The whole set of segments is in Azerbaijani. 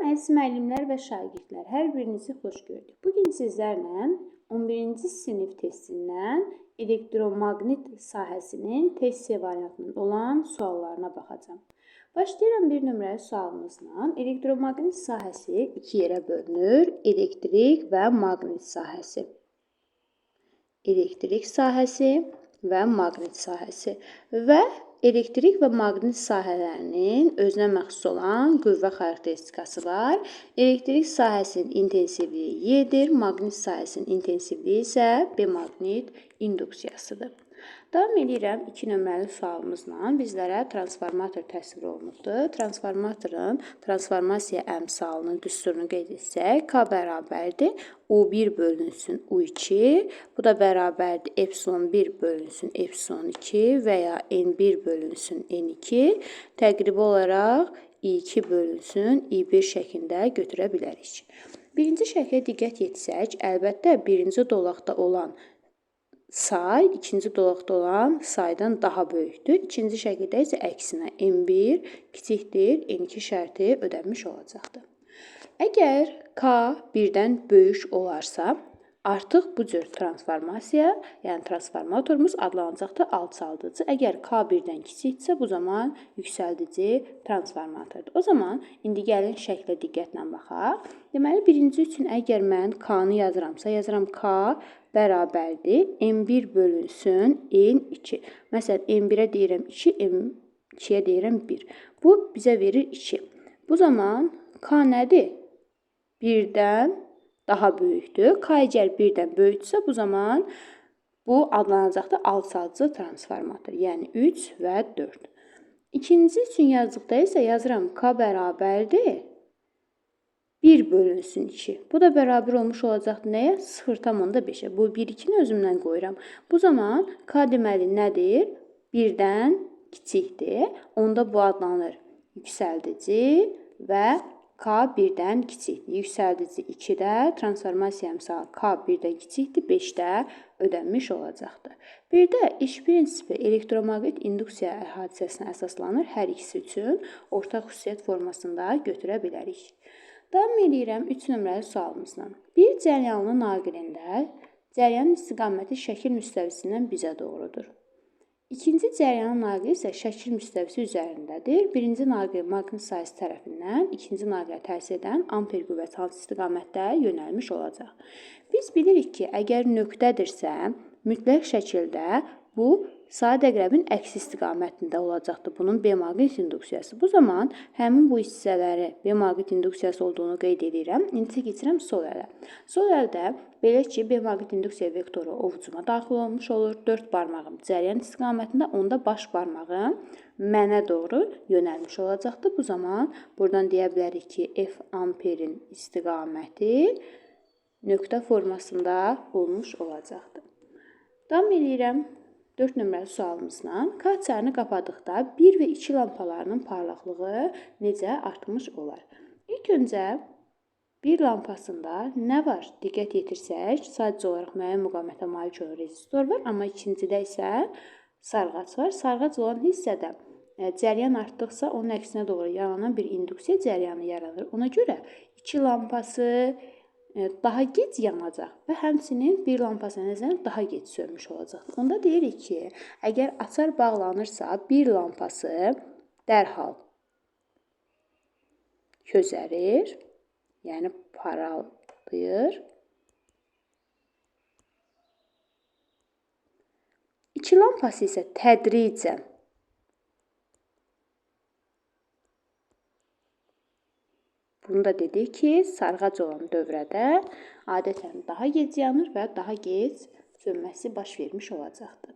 əziz müəllimlər və şagirdlər, hər birinizi xoş gördük. Bugün sizlərlə 11-ci sinif testindən elektromaqnit sahəsinin test variantının olan suallarına baxacağım. Başlayıram bir nömrəli sualımızla. Elektromaqnit sahəsi iki yerə bölünür. Elektrik və maqnit sahəsi. Elektrik sahəsi və maqnit sahəsi və elektrik və maqnit sahələrinin özünə məxsus olan qüvvə xarakteristikası var. Elektrik sahəsinin intensivliyi Y-dir, maqnit sahəsinin intensivliyi isə B maqnit induksiyasıdır. Davam edirəm 2 nömrəli sualımızla. Bizlərə transformator təsvir olunubdur. Transformatorun transformasiya əmsalının düsturunu qeyd etsək, K bərabərdir U1 bölünsün U2, bu da bərabərdir epsilon 1 bölünsün epsilon 2 və ya N1 bölünsün N2, təqribi olaraq I2 bölünsün I1 şəklində götürə bilərik. Birinci şəklə diqqət yetsək, əlbəttə birinci dolaqda olan say ikinci dolaqda olan saydan daha böyükdür. İkinci şəkildə isə əksinə N1 kiçikdir, N2 şərti ödənmiş olacaqdır. Əgər K birdən böyük olarsa, artıq bu cür transformasiya, yəni transformatorumuz adlanacaqdır alçaldıcı. Əgər K birdən kiçikdirsə, bu zaman yüksəldici transformatordur. O zaman indi gəlin şəklə diqqətlə baxaq. Deməli, birinci üçün əgər mən K-nı yazıramsa, yazıram K bərabərdir N1 bölünsün N2. Məsələn, N1-ə deyirəm 2, N2-yə deyirəm 1. Bu bizə verir 2. Bu zaman K nədir? 1-dən daha böyükdür. K əgər 1-dən böyükdürsə, bu zaman bu adlanacaqdır alçaldıcı transformator. Yəni 3 və 4. İkinci üçün yazdıqda isə yazıram K bərabərdir 1 bölünsün 2. Bu da bərabər olmuş olacaqdır nəyə? 0,5-ə. Bu 1-2-ni özümdən qoyuram. Bu zaman K deməli nədir? 1-dən kiçikdir. Onda bu adlanır yüksəldici və K 1-dən kiçikdir. Yüksəldici 2-də, transformasiya əmsalı K 1-dən kiçikdir, 5-də ödənmiş olacaqdır. Bir də iş prinsipi elektromaqnit induksiya hadisəsinə əsaslanır. Hər ikisi üçün ortaq xüsusiyyət formasında götürə bilərik. Davam edirəm 3 nömrəli sualımızla. Bir cəryanlı naqilində cəryanın istiqaməti şəkil müstəvisindən bizə doğrudur. İkinci cəryanın naqili isə şəkil müstəvisi üzərindədir. Birinci naqil maqnit sahəsi tərəfindən, ikinci naqilə təsir edən amper qüvvəsi hansı istiqamətdə yönəlmiş olacaq. Biz bilirik ki, əgər nöqtədirsə, mütləq şəkildə bu saat əqrəbin əksi istiqamətində olacaqdır. Bunun B maqnit induksiyası. Bu zaman həmin bu hissələri B maqnit induksiyası olduğunu qeyd edirəm. İndi keçirəm sol ələ. Sol əldə belə ki, B maqnit induksiya vektoru ovucuma daxil olmuş olur. 4 barmağım cəryan istiqamətində, onda baş barmağım mənə doğru yönəlmiş olacaqdır. Bu zaman buradan deyə bilərik ki, F amperin istiqaməti nöqtə formasında olmuş olacaqdır. Davam edirəm 4 nömrəli sualımızla. K çarını qapadıqda 1 və 2 lampalarının parlaqlığı necə artmış olar? İlk öncə 1 lampasında nə var? Diqqət yetirsək, sadəcə olaraq müəyyən müqamətə malik olan rezistor var, amma ikincidə isə sarğac var. Sarğac olan hissədə cəryan artdıqsa, onun əksinə doğru yaranan bir induksiya cəryanı yaranır. Ona görə 2 lampası daha gec yanacaq və həmçinin bir lampası nəzərən daha gec sönmüş olacaq. Onda deyirik ki, əgər açar bağlanırsa, bir lampası dərhal közərir, yəni parıldayır. 2 lampası isə tədricən bunu da dedik ki, sarğac olan dövrədə adətən daha gec yanır və daha gec sönməsi baş vermiş olacaqdır.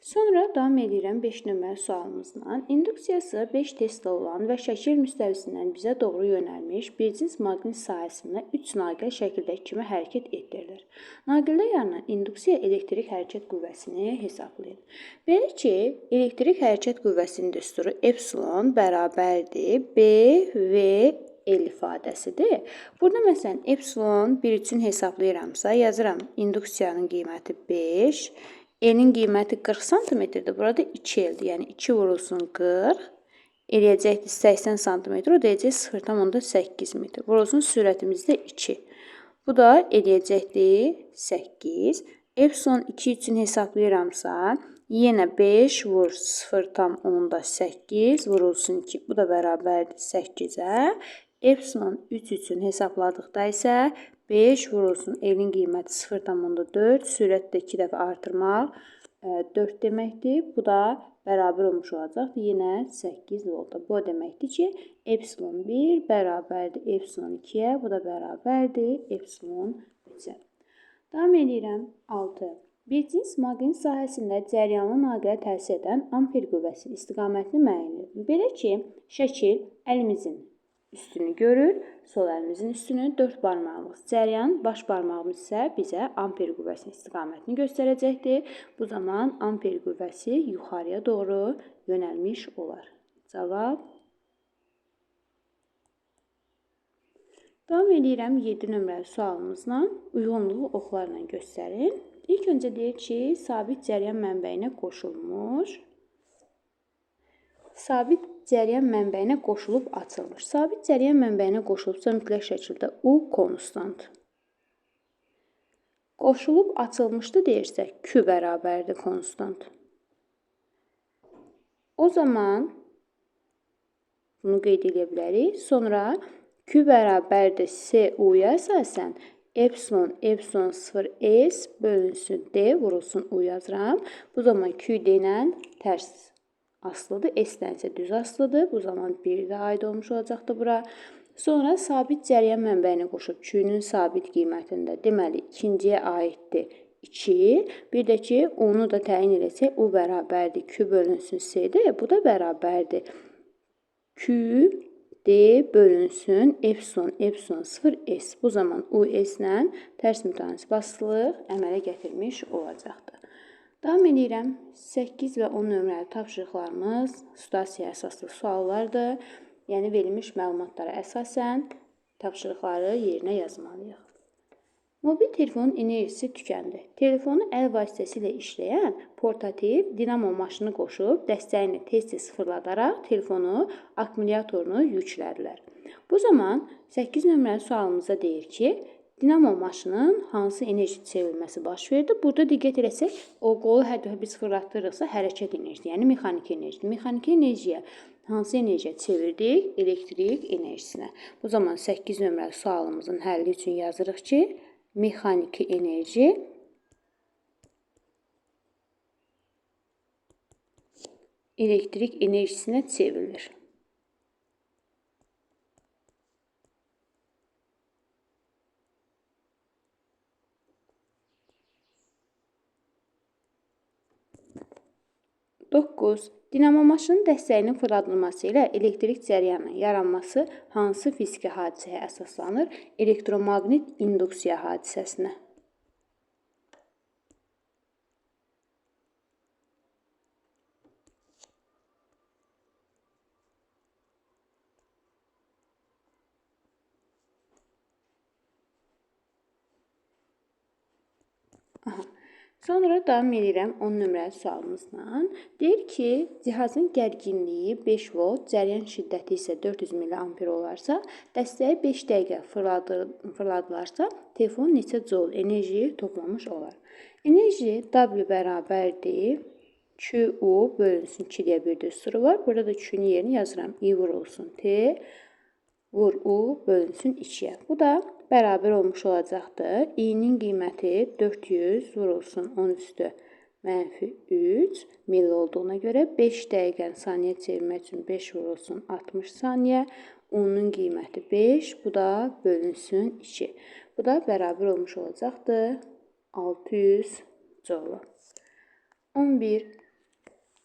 Sonra davam edirəm 5 nömrəli sualımızla. İnduksiyası 5 Tesla olan və şəkil müstəvisindən bizə doğru yönəlmiş bir cins maqnit sahəsində 3 naqilə şəkildəki kimi hərəkət etdirilir. Naqildə yaranan induksiya elektrik hərəkət qüvvəsini hesablayın. Belə ki, elektrik hərəkət qüvvəsinin düsturu epsilon bərabərdir B V L ifadəsidir. Burada məsələn epsilon 1 üçün hesablayıramsa, yazıram induksiyanın qiyməti 5, N-in qiyməti 40 cm-dir. Burada 2L-dir. Yəni 2 vurulsun 40, eləyəcəkdir 80 sm, o deyəcək 0,8 metr. Vurulsun sürətimiz də 2. Bu da eləyəcəkdir 8. Epsilon 2 üçün hesablayıramsa, yenə 5 vur 0,8 vurulsun 2. Bu da bərabərdir 8-ə. Epsilon 3 üçün hesabladıqda isə 5 vurulsun elin qiyməti 0,4, sürət də 2 dəfə artırmaq 4 deməkdir. Bu da bərabər olmuş olacaqdır. Yenə 8 volta. Bu deməkdir ki, epsilon 1 bərabərdir epsilon 2-yə. Bu da bərabərdir epsilon 3-ə. Davam edirəm. 6. Bir cins maqnit sahəsində cəryanlı naqilə təsir edən amper qüvvəsi istiqamətini müəyyən edin. Belə ki, şəkil əlimizin üstünü görür, sol əlimizin üstünü 4 barmağımız. Cəryan baş barmağımız isə bizə amper qüvvəsinin istiqamətini göstərəcəkdir. Bu zaman amper qüvvəsi yuxarıya doğru yönəlmiş olar. Cavab. Davam edirəm 7 nömrəli sualımızla. Uyğunluğu oxlarla göstərin. İlk öncə deyir ki, sabit cəryan mənbəyinə qoşulmuş. Sabit cəryan mənbəyinə qoşulub açılmış. Sabit cəryan mənbəyinə qoşulubsa mütləq şəkildə U konstant. Qoşulub açılmışdı deyirsə, Q bərabərdir konstant. O zaman bunu qeyd edə bilərik. Sonra Q bərabərdir CU-ya əsasən epsilon 0S bölünsün D vurulsun U yazıram. Bu zaman Q deyilən tərs aslıdır. S-dən isə düz aslıdır. Bu zaman 1 də aid olmuş olacaqdır bura. Sonra sabit cəryan mənbəyinə qoşub Q-nün sabit qiymətində deməli ikinciyə aiddir 2. Bir də ki, onu da təyin edəcək. U bərabərdir Q bölünsün C-də. Bu da bərabərdir Q D bölünsün epsilon 0S. Bu zaman U S-lə tərs mütənasib asılılıq əmələ gətirmiş olacaqdır. Davam edirəm. 8 və 10 nömrəli tapşırıqlarımız situasiya əsaslı suallardır. Yəni, verilmiş məlumatlara əsasən tapşırıqları yerinə yazmalıyıq. Mobil telefonun enerjisi tükəndi. Telefonu əl vasitəsilə işləyən portativ dinamo maşını qoşub dəstəyini tez-tez sıfırladaraq telefonu akkumulyatorunu yüklədilər. Bu zaman 8 nömrəli sualımızda deyir ki, dinamo maşının hansı enerji çevrilməsi baş verdi? Burada diqqət etsək, o qolu hər dəfə biz fırlatdırıqsa hərəkət enerjisi, yəni mexaniki enerjidir. Mexaniki enerjiyə hansı enerjiyə çevirdik? Elektrik enerjisinə. Bu zaman 8 nömrəli sualımızın həlli üçün yazırıq ki, mexaniki enerji elektrik enerjisinə çevrilir. Dinamo maşının dəstəyinin fırladılması ilə elektrik cəryanının yaranması hansı fiziki hadisəyə əsaslanır? Elektromaqnit induksiya hadisəsinə. Sonra davam edirəm 10 nömrəli sualımızla. Deyir ki, cihazın gərginliyi 5 volt, cəryan şiddəti isə 400 mA olarsa, dəstəyi 5 dəqiqə fırladılarsa, telefon neçə joule enerji toplamış olar? Enerji W bərabərdir QU bölünsün 2 deyə bir düsturu var. Burada da Q-nün yerini yazıram. I vurulsun T vur U bölünsün 2-yə. Bu da bərabər olmuş olacaqdır. I-nin qiyməti 400 vurulsun 10 üstü -3 milli olduğuna görə 5 dəqiqəni saniyə çevirmək üçün 5 vurulsun 60 saniyə. U-nun qiyməti 5, bu da bölünsün 2. Bu da bərabər olmuş olacaqdır 600 joule. 11.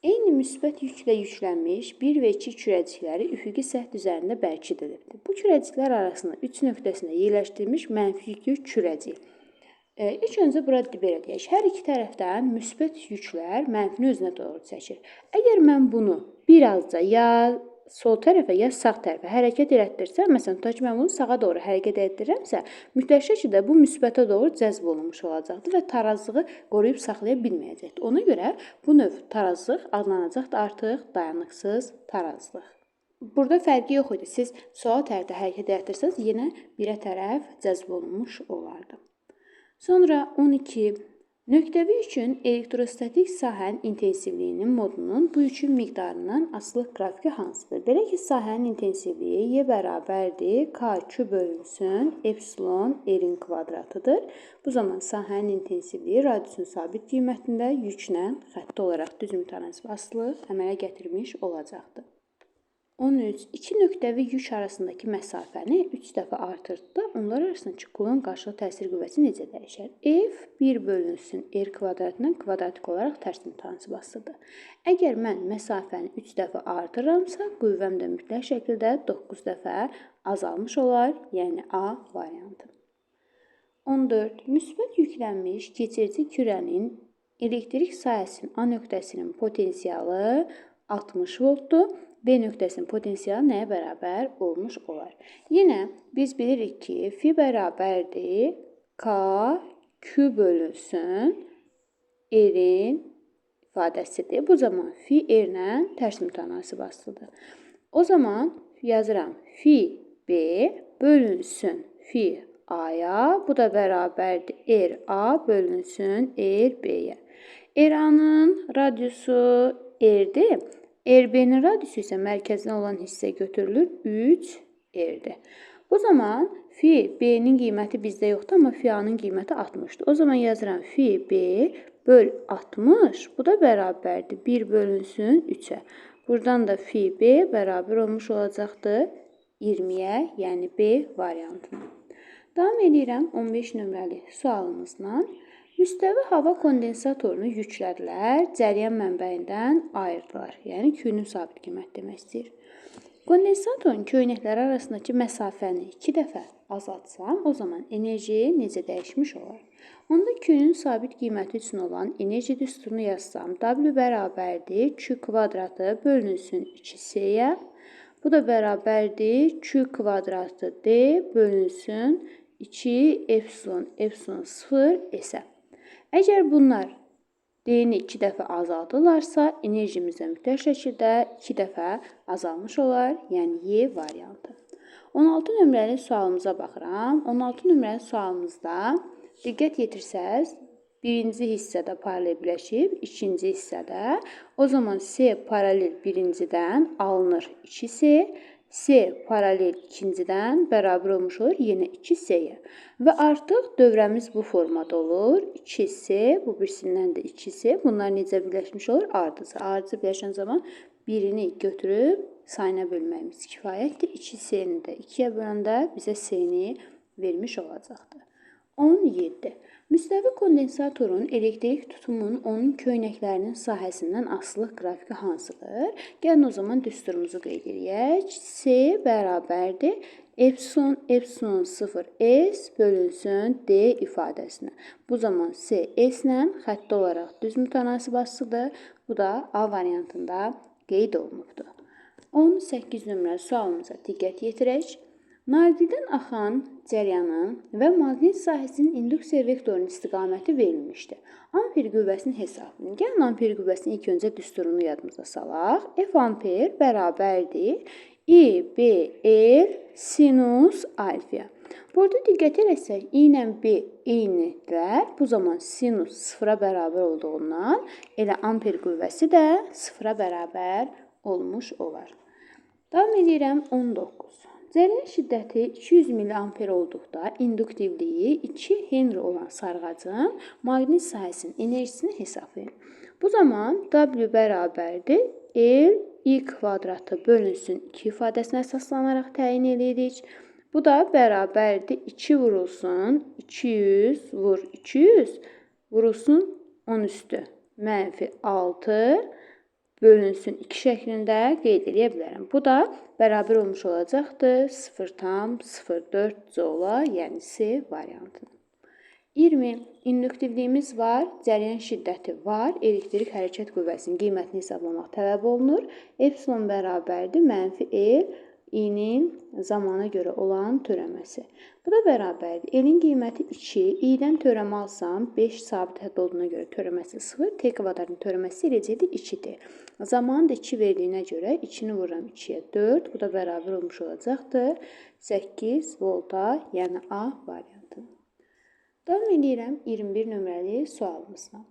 Eyni müsbət yüklə yüklənmiş 1 və 2 kürəcikləri üfüqi səth üzərində bərkit edildi. Bu kürəciklər arasında 3 nöqtəsində yerləşdirilmiş mənfi yüklü kürəcik. İlk öncə burada belə deyək. Hər iki tərəfdən müsbət yüklər mənfini özünə doğru çəkir. Əgər mən bunu birazca ya sol tərəfə, ya sağ tərəfə hərəkət elətdirsəm, məsələn, tutaq ki, mən bunu sağa doğru hərəkət etdirirəmsə, mütləq şəkildə bu müsbətə doğru cəzb olunmuş olacaqdır və tarazlığı qoruyub saxlaya bilməyəcəkdir. Ona görə bu növ tarazlıq adlanacaqdır artıq dayanıqsız tarazlıq. Burada fərqi yox idi. Siz sual tərəfdə hərəkət etdirsəz, yenə birə tərəf cəzb olunmuş olardı. Sonra 12. Nöqtəvi üçün elektrostatik sahənin intensivliyinin modunun bu üçün miqdarından asılı qrafiki hansıdır? Belə ki, sahənin intensivliyi Y bərabərdir K2 bölünsün epsilon R-in kvadratıdır. Bu zaman sahənin intensivliyi radiusun sabit qiymətində yüklə xətti olaraq düz mütənasib asılı əmələ gətirmiş olacaqdır. 13. İki nöqtəvi yük arasındakı məsafəni 3 dəfə artırdıqda onlar arasındakı qulun qarşılıq təsir qüvvəsi necə dəyişər? F 1 bölünsün R kvadratından kvadratik olaraq tərs mütənasib asılıdır. Əgər mən məsafəni 3 dəfə artırıramsa, qüvvəm də mütləq şəkildə 9 dəfə azalmış olar, yəni A variantı. 14. Müsbət yüklənmiş keçirici kürənin elektrik sahəsinin A nöqtəsinin potensialı 60 voltdur. B nöqtəsinin potensialı nəyə bərabər olmuş olar? Yenə biz bilirik ki, F bərabərdir K Q bölünsün R-in ifadəsidir. Bu zaman F R-lə tərs mütənasib asılıdır. O zaman yazıram F B bölünsün F A-ya, bu da bərabərdir R A bölünsün R B-yə. R A-nın radiusu R-dir. RB-nin radiusu isə mərkəzinə olan hissə götürülür 3 R-dir. Bu zaman Fi B-nin qiyməti bizdə yoxdur, amma Fi A-nın qiyməti 60-dır. O zaman yazıram Fi B böl 60, bu da bərabərdir 1 bölünsün 3-ə. Buradan da Fi B bərabər olmuş olacaqdır 20-yə, yəni B variantına. Davam edirəm 15 nömrəli sualımızla. Müstəvi hava kondensatorunu yüklədilər, cəryan mənbəyindən ayırdılar. Yəni, Q-nun sabit qiymət demək istəyir. Kondensatorun köynəkləri arasındakı məsafəni 2 dəfə azaltsam, o zaman enerji necə dəyişmiş olar? Onda Q-nun sabit qiyməti üçün olan enerji düsturunu yazsam, W bərabərdir Q kvadratı bölünsün 2C-yə. Bu da bərabərdir Q kvadratı D bölünsün 2 epsilon 0 S-ə. Əgər bunlar D-ni 2 dəfə azaldırlarsa, enerjimiz də mütləq şəkildə 2 dəfə azalmış olar, yəni Y variantı. 16 nömrəli sualımıza baxıram. 16 nömrəli sualımızda diqqət yetirsəz, birinci hissədə paralel birləşib, ikinci hissədə. O zaman C paralel birincidən alınır 2C, C paralel ikincidən bərabər olmuş olur yenə 2C-yə. Və artıq dövrəmiz bu formada olur. 2C, bu birisindən də 2C. Bunlar necə birləşmiş olur? Ardıcı. Ardıcı birləşən zaman birini götürüb sayına bölməyimiz kifayətdir. 2C-ni də 2-yə böləndə bizə C-ni vermiş olacaqdır. 17. Müstəvi kondensatorun elektrik tutumunun onun köynəklərinin sahəsindən asılı qrafiki hansıdır? Gəlin o zaman düsturumuzu qeyd edək. C bərabərdir epsilon 0 S bölünsün D ifadəsinə. Bu zaman C S-lə xətti olaraq düz mütənasib asılıdır. Bu da A variantında qeyd olunubdur. 18 nömrəli sualımıza diqqət yetirək. Naildən axan cəryanın və maqnit sahəsinin induksiya vektorunun istiqaməti verilmişdir. Amper qüvvəsinin hesabını. Gəlin amper qüvvəsinin ilk öncə düsturunu yadımıza salaq. F amper bərabərdir I B R sinus alfa. Burada diqqət etsək, I ilə B eynidirlər. Bu zaman sinus 0-a bərabər olduğundan elə amper qüvvəsi də 0-a bərabər olmuş olar. Davam edirəm 19. Cəryan şiddəti 200 mA olduqda induktivliyi 2 Henry olan sarğacın maqnit sahəsinin enerjisini hesablayın. Bu zaman W bərabərdir L I kvadratı bölünsün 2 ifadəsinə əsaslanaraq təyin edirik. Bu da bərabərdir 2 vurulsun 200 vur 200 vurulsun 10 üstü mənfi 6 bölünsün 2 şəklində qeyd edə bilərəm. Bu da bərabər olmuş olacaqdır 0,04 joula, yəni C variantına. 20. İnduktivliyimiz var, cəryan şiddəti var, elektrik hərəkət qüvvəsinin qiymətini hesablamaq tələb olunur. Epsilon bərabərdir mənfi L i-nin zamana görə olan törəməsi. Bu da bərabərdir. L-in qiyməti 2, i-dən törəmə alsam 5 sabit hədd olduğuna görə törəməsi 0, t kvadratın törəməsi eləcəkdir 2-dir. Zamanı da 2 verdiyinə görə 2-ni vururam 2-yə 4, bu da bərabər olmuş olacaqdır 8 volta, yəni A variantı. Davam edirəm 21 nömrəli sualımızla.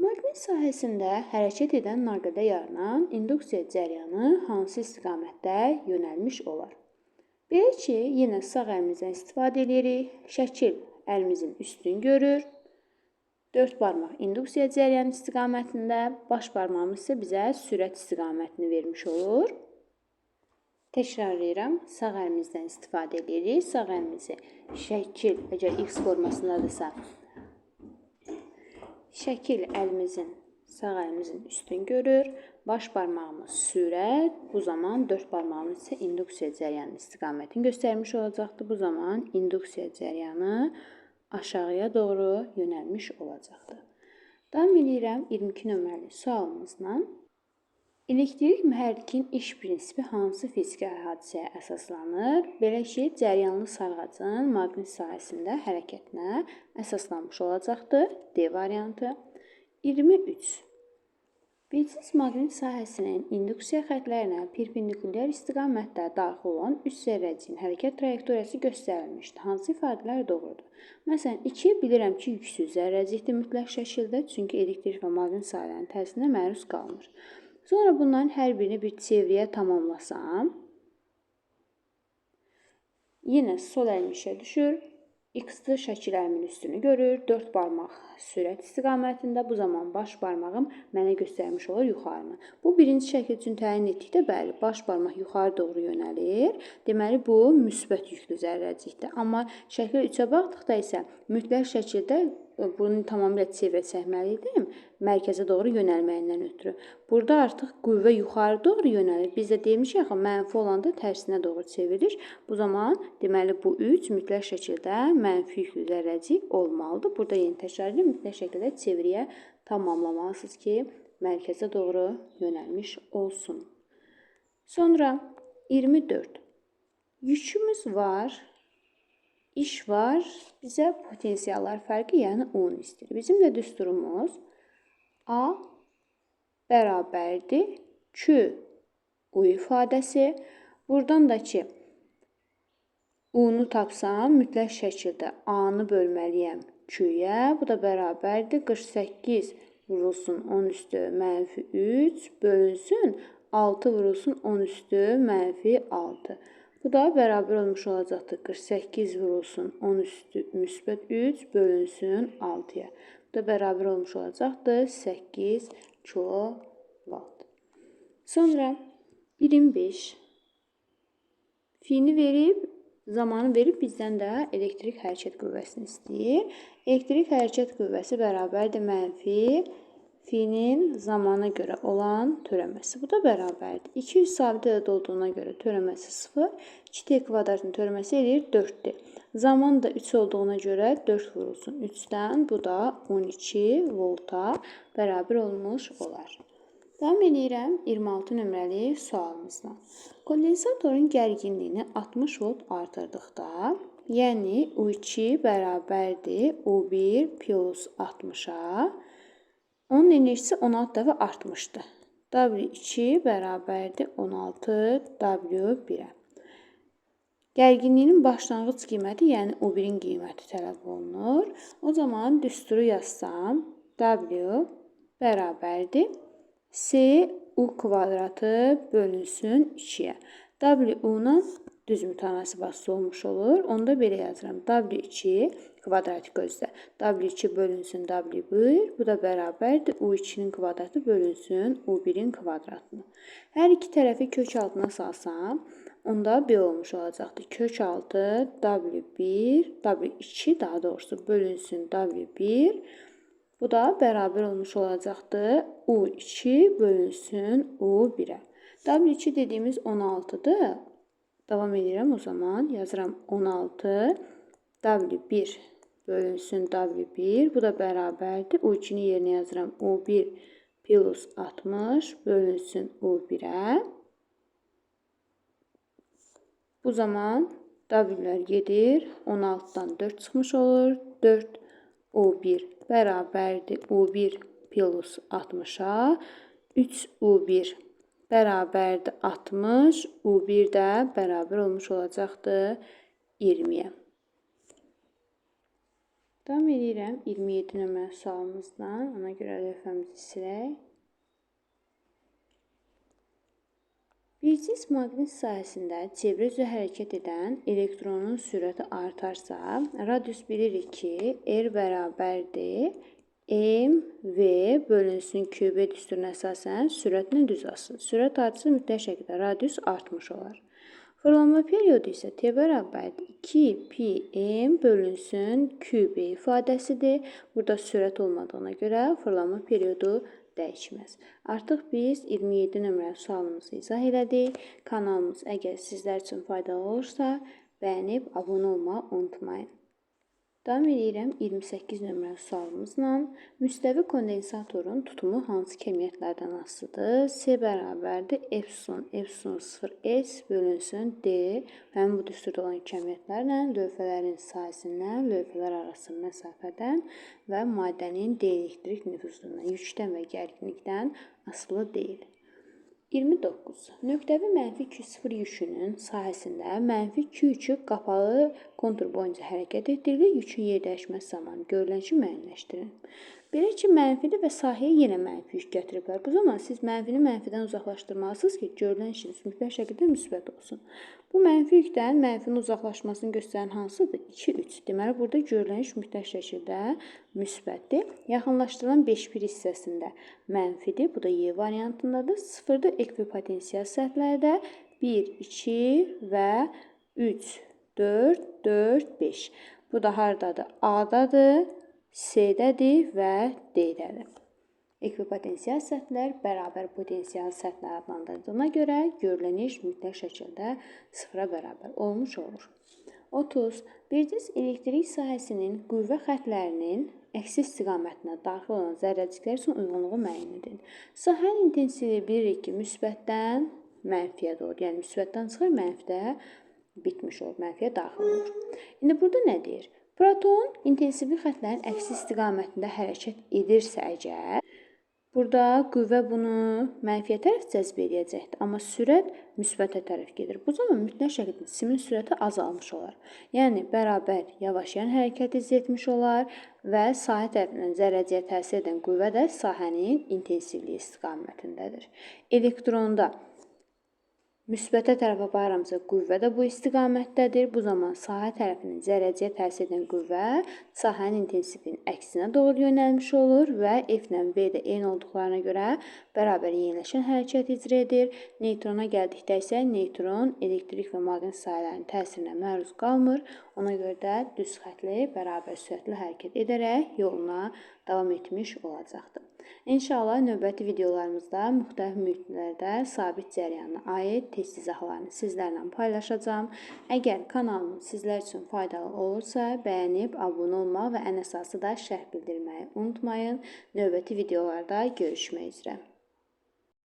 Maqnit sahəsində hərəkət edən naqildə yaranan induksiya cəryanı hansı istiqamətdə yönəlmiş olar? Belə ki, yenə sağ əlimizdən istifadə edirik. Şəkil əlimizin üstün görür. 4 barmaq induksiya cəryanı istiqamətində, baş barmağımız isə bizə sürət istiqamətini vermiş olur. Təkrarlayıram, sağ əlimizdən istifadə edirik. Sağ əlimizi şəkil, əgər X formasındadırsa, şəkil sağ əlimizin üstün görür. Baş barmağımız sürət, bu zaman 4 barmağımız isə induksiya cəryanı istiqamətini göstərmiş olacaqdır. Bu zaman induksiya cəryanı aşağıya doğru yönəlmiş olacaqdır. Davam edirəm 22 nömrəli sualımızla. Elektrik mühərrikin iş prinsipi hansı fiziki hadisəyə əsaslanır? Belə ki, cəryanlı sarğacın maqnit sahəsində hərəkətinə əsaslanmış olacaqdır. D variantı. 23. Bilsiz maqnit sahəsinin induksiya xətlərinə perpendikulyar istiqamətdə daxil olan 3 zərrəciyin hərəkət trayektoriyası göstərilmişdir. Hansı ifadələr doğrudur? Məsələn, 2 bilirəm ki, yüksüz zərrəcikdir mütləq şəkildə, çünki elektrik və maqnit sahələrinin təsirinə məruz qalmır. Sonra bunların hər birini bir çevriyə tamamlasam, yenə sol əlim işə düşür. X-dır, şəkil əlimin üstünü görür. 4 barmaq sürət istiqamətində. Bu zaman baş barmağım mənə göstərmiş olur yuxarını. Bu birinci şəkil üçün təyin etdikdə, bəli, baş barmaq yuxarı doğru yönəlir. Deməli, bu müsbət yüklü zərrəcikdir. Amma şəkil 3-ə baxdıqda isə mütləq şəkildə bunu tamamilə çevrə çəkməliydim, mərkəzə doğru yönəlməyindən ötürü. Burada artıq qüvvə yuxarı doğru yönəlir. Biz də demişik, axı, mənfi olanda tərsinə doğru çevrilir. Bu zaman, deməli, bu 3 mütləq şəkildə mənfi yüklü zərrəcik olmalıdır. Burada yeni təkrar edirəm, mütləq şəkildə çevriyə tamamlamalısınız ki, mərkəzə doğru yönəlmiş olsun. Sonra 24. Yükümüz var. İş var, bizə potensiallar fərqi, yəni U-nu istəyir. Bizim də düsturumuz A bərabərdir Q U ifadəsi. Buradan da ki, U-nu tapsam, mütləq şəkildə A-nı bölməliyəm Q-yə. Bu da bərabərdir 48 vurulsun 10 üstü mənfi 3 bölünsün 6 vurulsun 10 üstü mənfi 6. Bu da bərabər olmuş olacaqdır. 48 vurulsun 10 üstü müsbət 3 bölünsün 6-ya. Bu da bərabər olmuş olacaqdır. 8 kilovat. Sonra 25. Fiini verib, zamanı verib bizdən də elektrik hərəkət qüvvəsini istəyir. Elektrik hərəkət qüvvəsi bərabərdir mənfi fiinin zamana görə olan törəməsi. Bu da bərabərdir. 200 sabit ədəd olduğuna görə törəməsi 0. 2t kvadratın törəməsi edir 4-dir. Zaman da 3 olduğuna görə 4 vurulsun 3-dən. Bu da 12 volta bərabər olmuş olar. Davam edirəm 26 nömrəli sualımızla. Kondensatorun gərginliyini 60 volt artırdıqda, yəni U2 bərabərdir U1 plus 60-a, onun enerjisi 16 dəfə artmışdı. W2 bərabərdir 16 W1-ə. Gərginliyinin başlanğıc qiyməti, yəni U1-in qiyməti tələb olunur. O zaman düsturu yazsam, W bərabərdir C U kvadratı bölünsün 2-yə. W-U-la düz mütənasibətli olmuş olur. Onda belə yazıram. W2 kvadrat gözlə. W2 bölünsün W1. Bu da bərabərdir. U2-nin kvadratı bölünsün U1-in kvadratını. Hər iki tərəfi kök altına salsam, onda B olmuş olacaqdır. Kök altı W1, W2 daha doğrusu bölünsün W1. Bu da bərabər olmuş olacaqdır. U2 bölünsün U1-ə. W2 dediyimiz 16-dır. Davam edirəm o zaman. Yazıram 16 W1 bölünsün W1. Bu da bərabərdir. U2-ni yerinə yazıram. U1 plus 60 bölünsün U1-ə. Bu zaman W-lər gedir. 16-dan 4 çıxmış olur. 4 U1 bərabərdir. U1 plus 60-a. 3 U1 bərabərdir 60. U1 də bərabər olmuş olacaqdır 20-yə. Davam edirəm 27 nömrəli sualımızdan. Ona görə lövhəmizi silək. Bir cisim maqnit sahəsində çevrə üzrə hərəkət edən elektronun sürəti artarsa, radius bilirik ki, R bərabərdir. M V bölünsün QB düsturuna əsasən sürətlə düz asılır. Sürət artırsa mütləq şəkildə radius artmış olar. Fırlanma periodu isə T bərabərdir 2 pi M bölünsün QB ifadəsidir. Burada sürət olmadığına görə fırlanma periodu dəyişməz. Artıq biz 27 nömrəli sualımızı izah elədik. Kanalımız əgər sizlər üçün faydalı olursa, bəyənib abunə olmağı unutmayın. Davam edirəm 28 nömrəli sualımızla. Müstəvi kondensatorun tutumu hansı kəmiyyətlərdən asılıdır? C bərabərdir epsilon 0 S bölünsün D. Həmin bu düsturda olan kəmiyyətlərlə lövhələrin sahəsindən, lövhələr arası məsafədən və maddənin dielektrik nüfuzundan, yükdən və gərginlikdən asılı deyil. 29. Nöqtəvi mənfi Q0 yükünün sahəsində mənfi Q3 qapalı kontur boyunca hərəkət etdirilir. Yükün yerdəyişməsi zamanı görülən ki, müəyyənləşdirin. Belə ki, mənfidir və sahəyə yenə mənfi yük gətiriblər. Bu zaman siz mənfini mənfidən uzaqlaşdırmalısınız ki, görülən işiniz mütləq şəkildə müsbət olsun. Bu mənfi yükdən mənfinin uzaqlaşmasını göstərən hansıdır? 2-3. Deməli, burada görülən iş mütləq şəkildə müsbətdir. Yaxınlaşdırılan 5-1 hissəsində mənfidir. Bu da Y variantındadır. 0-da ekvipotensial səthlərdə 1, 2 və 3, 4, 4, 5. Bu da hardadır? A-dadır, C-dədir və D-dədir. Ekvipotensial səthlər bərabər potensial səthlər adlandırdığına görə görülən iş mütləq şəkildə 0-a bərabər olmuş olur. 30. Bir cisim elektrik sahəsinin qüvvə xətlərinin əksi istiqamətinə daxil olan zərrəciklər üçün uyğunluğu müəyyən edin. Sahənin intensivliyi bilirik ki, müsbətdən mənfiyə doğru, yəni müsbətdən çıxır, mənfidə bitmiş olur, mənfiyə daxil olur. İndi burada nə deyir? Proton intensivlik xətlərin əksi istiqamətində hərəkət edirsə əgər, burada qüvvə bunu mənfiyə tərəf cəzb edəcəkdir, amma sürət müsbətə tərəf gedir. Bu zaman mütləq şəkildə cisiminin sürəti azalmış olar. Yəni, bərabər yavaşayan hərəkət izah etmiş olar və sahə tərəfindən zərrəciyə təsir edən qüvvə də sahənin intensivliyi istiqamətindədir. Elektronda müsbətə tərəf aparıramsa, qüvvə də bu istiqamətdədir. Bu zaman sahə tərəfindən zərrəciyə təsir edən qüvvə sahənin intensivliyinin əksinə doğru yönəlmiş olur və F ilə V də eyni olduqlarına görə bərabər yeniləşən hərəkət icra edir. Neytrona gəldikdə isə neytron elektrik və maqnit sahələrinin təsirinə məruz qalmır. Ona görə də düz xətli bərabər sürətli hərəkət edərək yoluna davam etmiş olacaqdır. İnşallah növbəti videolarımızda müxtəlif mühitlərdə sabit cərəyana aid test izahlarını sizlərlə paylaşacağam. Əgər kanalım sizlər üçün faydalı olursa, bəyənib abunə olmağı və ən əsası da şərh bildirməyi unutmayın. Növbəti videolarda görüşmək üzrə.